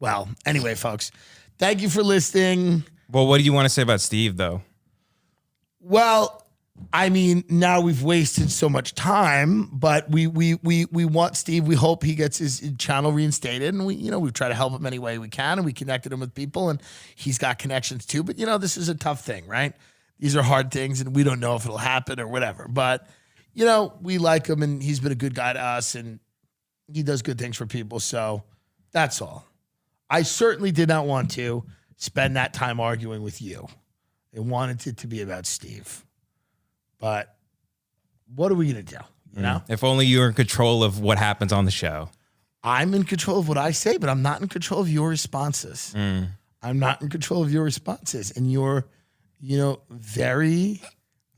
Well, anyway, folks, thank you for listening. Well, what do you want to say about Steve, though? Well, I mean, now we've wasted so much time, but we want Steve. We hope he gets his channel reinstated, and we try to help him any way we can, and we connected him with people, and he's got connections too. But this is a tough thing, right? These are hard things, and we don't know if it'll happen or whatever. But we like him, and he's been a good guy to us, and he does good things for people. So that's all. I certainly did not want to spend that time arguing with you. I wanted it to be about Steve. But what are we going to do? If only you were in control of what happens on the show. I'm in control of what I say, but I'm not in control of your responses. I'm not in control of your responses. And you're, very,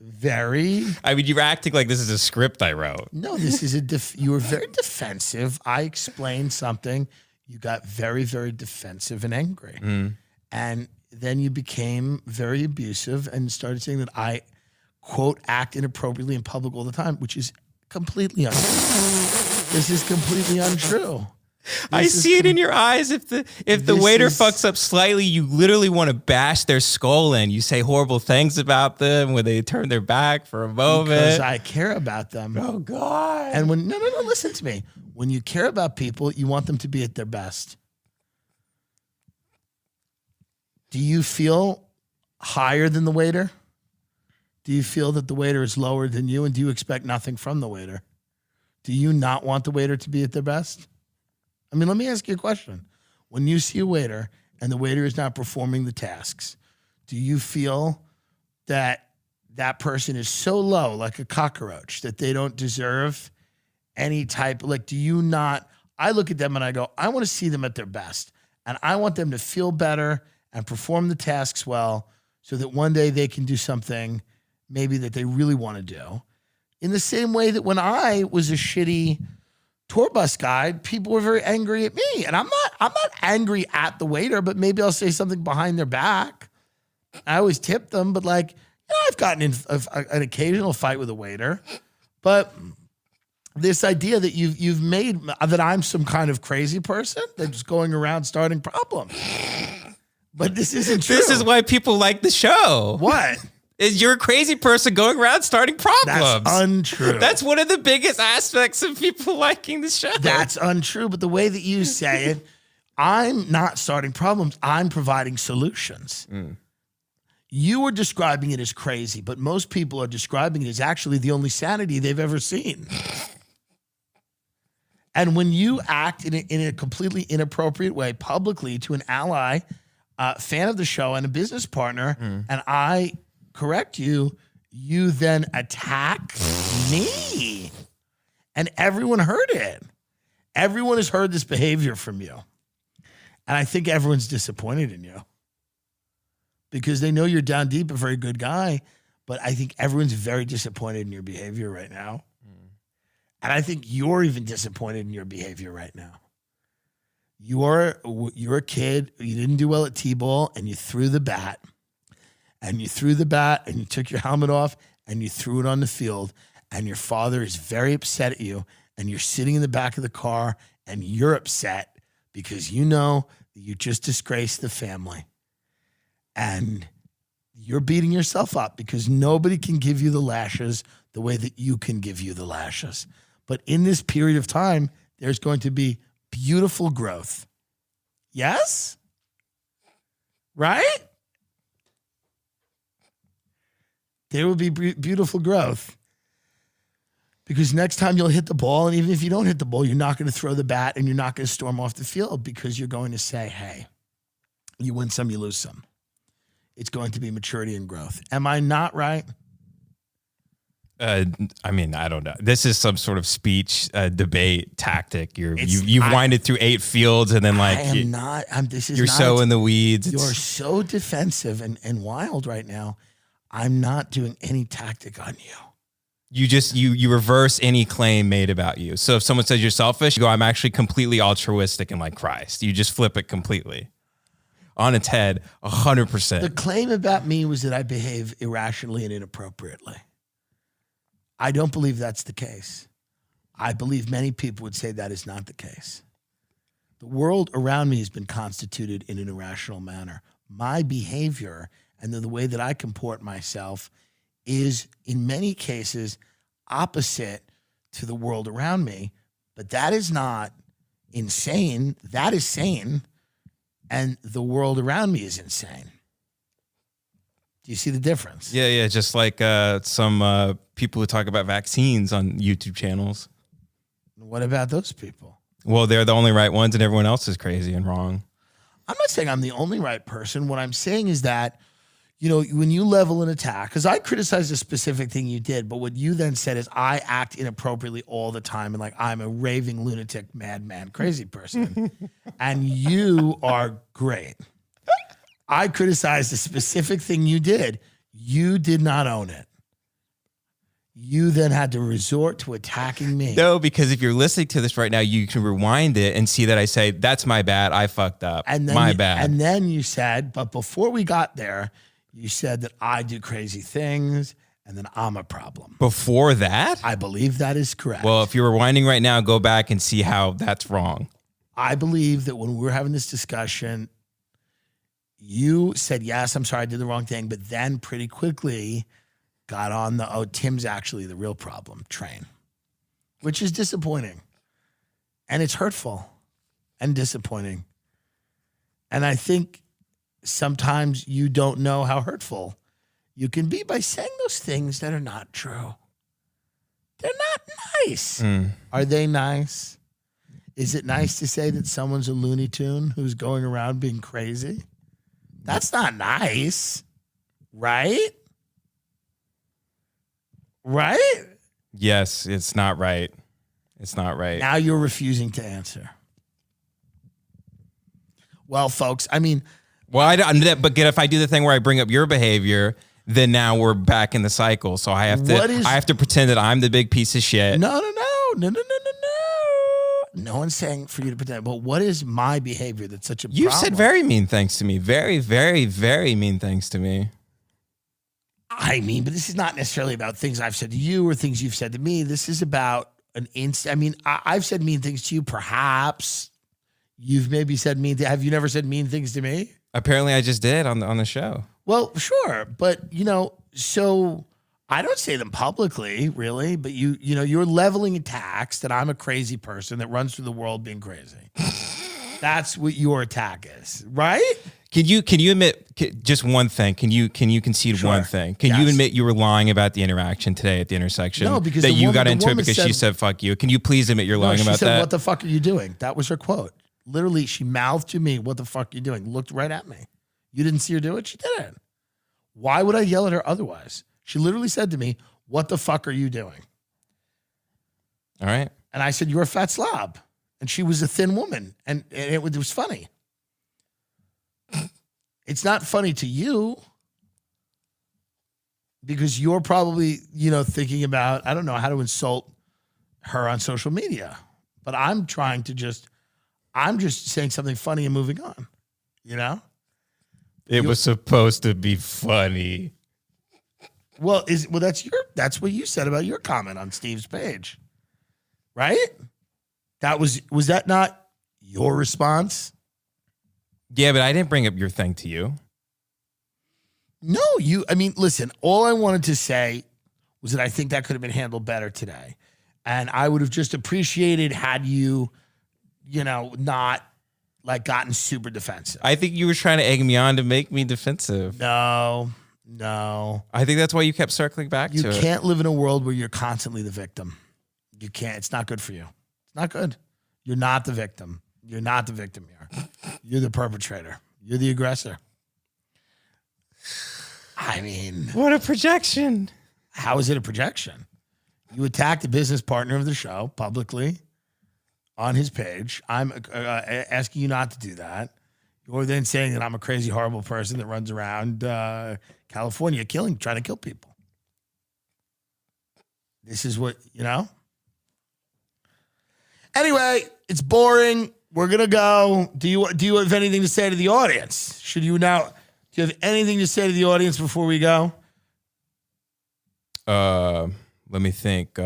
very... I mean, you're acting like this is a script I wrote. No, this is you were very defensive. I explained something. You got very, very defensive and angry. And then you became very abusive and started saying that I... quote, act inappropriately in public all the time, which is completely untrue. This is completely untrue. I see it in your eyes. If the waiter fucks up slightly, you literally want to bash their skull in. You say horrible things about them when they turn their back for a moment. Because I care about them. Oh, God. And no, listen to me. When you care about people, you want them to be at their best. Do you feel higher than the waiter? Do you feel that the waiter is lower than you, and do you expect nothing from the waiter? Do you not want the waiter to be at their best? I mean, let me ask you a question. When you see a waiter and the waiter is not performing the tasks, do you feel that that person is so low, like a cockroach, that they don't deserve any type, do you not, I look at them and I go, I want to see them at their best, and I want them to feel better and perform the tasks well so that one day they can do something maybe that they really want to do. In the same way that when I was a shitty tour bus guide, people were very angry at me. And I'm not angry at the waiter, but maybe I'll say something behind their back. I always tip them, but I've gotten in an occasional fight with a waiter. But this idea that you've made that I'm some kind of crazy person that's going around starting problems. But this isn't true. This is why people like the show. What? You're a crazy person going around starting problems. That's untrue. That's one of the biggest aspects of people liking the show. That's untrue. But the way that you say it, I'm not starting problems. I'm providing solutions. You are describing it as crazy, but most people are describing it as actually the only sanity they've ever seen. And when you act in a completely inappropriate way publicly to an ally, fan of the show, and a business partner, and I correct you, you then attack me. And everyone heard it. Everyone has heard this behavior from you. And I think everyone's disappointed in you because they know you're down deep a very good guy, but I think everyone's very disappointed in your behavior right now. And I think you're even disappointed in your behavior right now. You're a kid, you didn't do well at T-ball, and you threw the bat. And you threw the bat, and you took your helmet off, and you threw it on the field, and your father is very upset at you, and you're sitting in the back of the car, and you're upset because you know that you just disgraced the family. And you're beating yourself up because nobody can give you the lashes the way that you can give you the lashes. But in this period of time, there's going to be beautiful growth. Yes? Right? There will be beautiful growth. Because next time you'll hit the ball, and even if you don't hit the ball, you're not going to throw the bat and you're not going to storm off the field because you're going to say, hey, you win some, you lose some. It's going to be maturity and growth. Am I not right? I mean, I don't know. This is some sort of speech debate tactic. You've winded through 8 fields and then you're so in the weeds. You're so defensive and wild right now. I'm not doing any tactic on you. You reverse any claim made about you. So if someone says you're selfish, you go, I'm actually completely altruistic and like Christ. You just flip it completely on its head, 100%. The claim about me was that I behave irrationally and inappropriately. I don't believe that's the case. I believe many people would say that is not the case. The world around me has been constituted in an irrational manner. My behavior and the way that I comport myself is, in many cases, opposite to the world around me. But that is not insane. That is sane. And the world around me is insane. Do you see the difference? Yeah. Just like some people who talk about vaccines on YouTube channels. What about those people? Well, they're the only right ones and everyone else is crazy and wrong. I'm not saying I'm the only right person. What I'm saying is that, when you level an attack, because I criticized a specific thing you did, but what you then said is I act inappropriately all the time and like I'm a raving lunatic, madman, crazy person. And you are great. I criticized a specific thing you did. You did not own it. You then had to resort to attacking me. No, because if you're listening to this right now, you can rewind it and see that I say, that's my bad. I fucked up. And then my bad. And then you said, but before we got there, you said that I do crazy things and then I'm a problem. Before that? I believe that is correct. Well, if you're rewinding right now, go back and see how that's wrong. I believe that when we were having this discussion, you said, yes, I'm sorry, I did the wrong thing, but then pretty quickly got on the, Tim's actually the real problem train, which is disappointing. And it's hurtful and disappointing. And I think sometimes you don't know how hurtful you can be by saying those things that are not true. They're not nice. Are they nice? Is it nice to say that someone's a Looney Tune who's going around being crazy? That's not nice, right? Right? Yes, it's not right. It's not right. Now you're refusing to answer. Well, folks, I mean, Well, but if I do the thing where I bring up your behavior, then now we're back in the cycle. So I have to pretend that I'm the big piece of shit. No. No one's saying for you to pretend. But what is my behavior that's such a problem? You said very mean things to me. Very, very, very mean things to me. I mean, but this is not necessarily about things I've said to you or things you've said to me. This is about I've said mean things to you. Perhaps you've maybe said mean. Have you never said mean things to me? Apparently, I just did on the show. Well, sure, but so I don't say them publicly, really. But you're leveling attacks that I'm a crazy person that runs through the world being crazy. That's what your attack is, right? Can you admit just one thing? Can you concede one thing? Can you admit you were lying about the interaction today at the intersection? No, because that you got into it because she said "fuck you." Can you please admit you're lying about that? She said, that? "What the fuck are you doing?" That was her quote. Literally, she mouthed to me, "What the fuck are you doing?" Looked right at me. You didn't see her do it? She didn't. Why would I yell at her otherwise? She literally said to me, "What the fuck are you doing?" All right. And I said, "You're a fat slob." And she was a thin woman. And it was funny. It's not funny to you because you're probably, thinking about, I don't know, how to insult her on social media. But I'm just saying something funny and moving on, It was supposed to be funny. Well, that's what you said about your comment on Steve's page, right? Was that not your response? Yeah, but I didn't bring up your thing to you. No, listen, all I wanted to say was that I think that could have been handled better today. And I would have just appreciated had you, not like gotten super defensive. I think you were trying to egg me on to make me defensive. No. I think that's why you kept circling back to it. You can't live in a world where you're constantly the victim. You can't. It's not good for you. It's not good. You're not the victim. You're not the victim here. You're the perpetrator. You're the aggressor. I mean, what a projection. How is it a projection? You attacked a business partner of the show publicly on his page. I'm asking you not to do that. You're then saying that I'm a crazy, horrible person that runs around California trying to kill people. This is what, Anyway, it's boring. We're going to go. Do you have anything to say to the audience? Do you have anything to say to the audience before we go? Let me think.